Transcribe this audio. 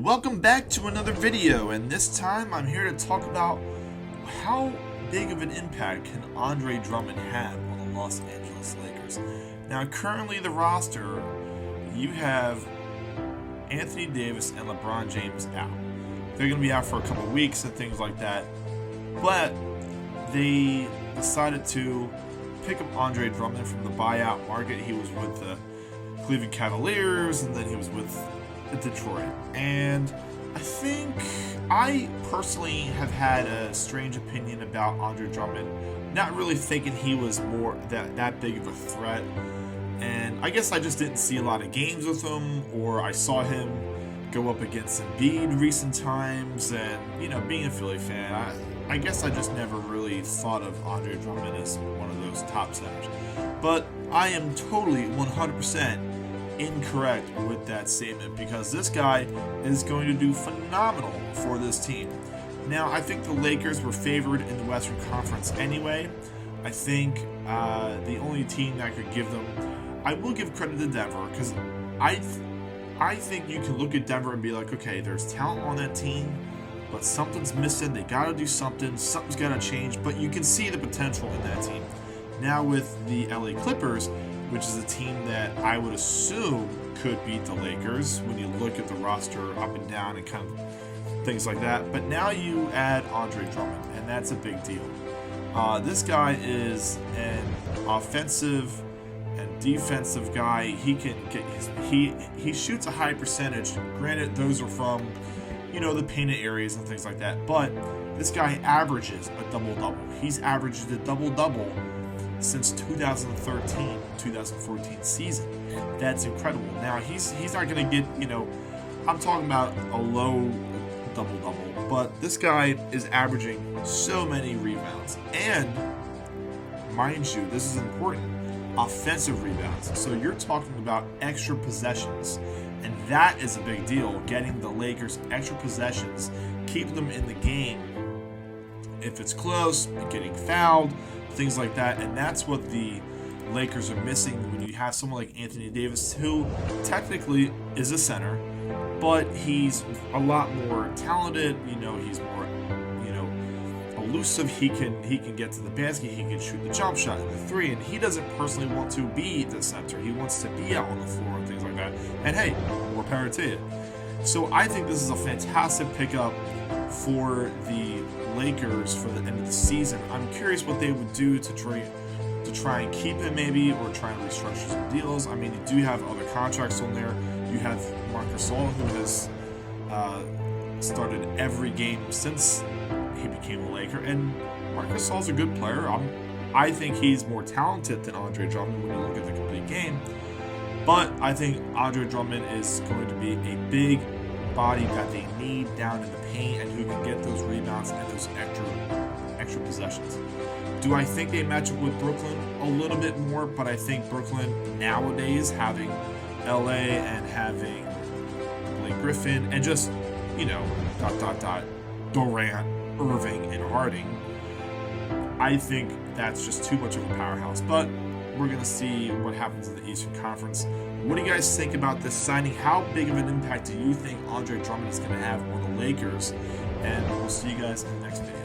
Welcome back to another video, and this time I'm here to talk about how big of an impact can Andre Drummond have on the Los Angeles Lakers. Now, currently the roster, you have Anthony Davis and LeBron James out. They're going to be out for a couple weeks and things like that, but they decided to pick up Andre Drummond from the buyout market. He was with the Cleveland Cavaliers, and then he was with Detroit. And I personally have had a strange opinion about Andre Drummond, not really thinking he was more that big of a threat. And I guess I just didn't see a lot of games with him, or I saw him go up against Embiid recent times, and being a Philly fan, I guess I just never really thought of Andre Drummond as one of those top centers. But I am totally 100% incorrect with that statement, because this guy is going to do phenomenal for this team. Now, I think the Lakers were favored in the Western Conference anyway. I think the only team that could give them, I will give credit to Denver, because I think you can look at Denver and be like, okay, there's talent on that team, but something's missing. They got to do something. Something's got to change, but you can see the potential in that team. Now with the LA Clippers, which is a team that I would assume could beat the Lakers when you look at the roster up and down and kind of things like that. But now you add Andre Drummond, and that's a big deal. This guy is an offensive and defensive guy. He can get he shoots a high percentage. Granted, those are from the painted areas and things like that. But this guy averages a double-double. He's averaged a double-double since 2013-2014 season. That's incredible. Now he's not going to get, I'm talking about a low double-double, but this guy is averaging so many rebounds, and mind you, this is important, offensive rebounds. So you're talking about extra possessions, and that is a big deal, getting the Lakers extra possessions, keeping them in the game if it's close, getting fouled, things like that. And that's what the Lakers are missing when you have someone like Anthony Davis, who technically is a center, but he's a lot more talented. He's more elusive. He can get to the basket, he can shoot the jump shot and the three, and he doesn't personally want to be the center. He wants to be out on the floor and things like that. And hey, more power to you. So I think this is a fantastic pickup for the Lakers for the end of the season. I'm curious what they would do to try and keep him, maybe, or try and restructure some deals. I mean, you do have other contracts on there. You have Marc Gasol, who has started every game since he became a Laker, and Marc Gasol's a good player. I think he's more talented than Andre Drummond when you look at the complete game. But I think Andre Drummond is going to be a big body that they need down in the paint, and who can get those rebounds and those extra possessions. Do I think they match up with Brooklyn? A little bit more, but I think Brooklyn nowadays, having LA and having Blake Griffin and just, Durant, Irving, and Harding, I think that's just too much of a powerhouse. But we're going to see what happens in the Eastern Conference. What do you guys think about this signing? How big of an impact do you think Andre Drummond is going to have on the Lakers? And we'll see you guys in the next video.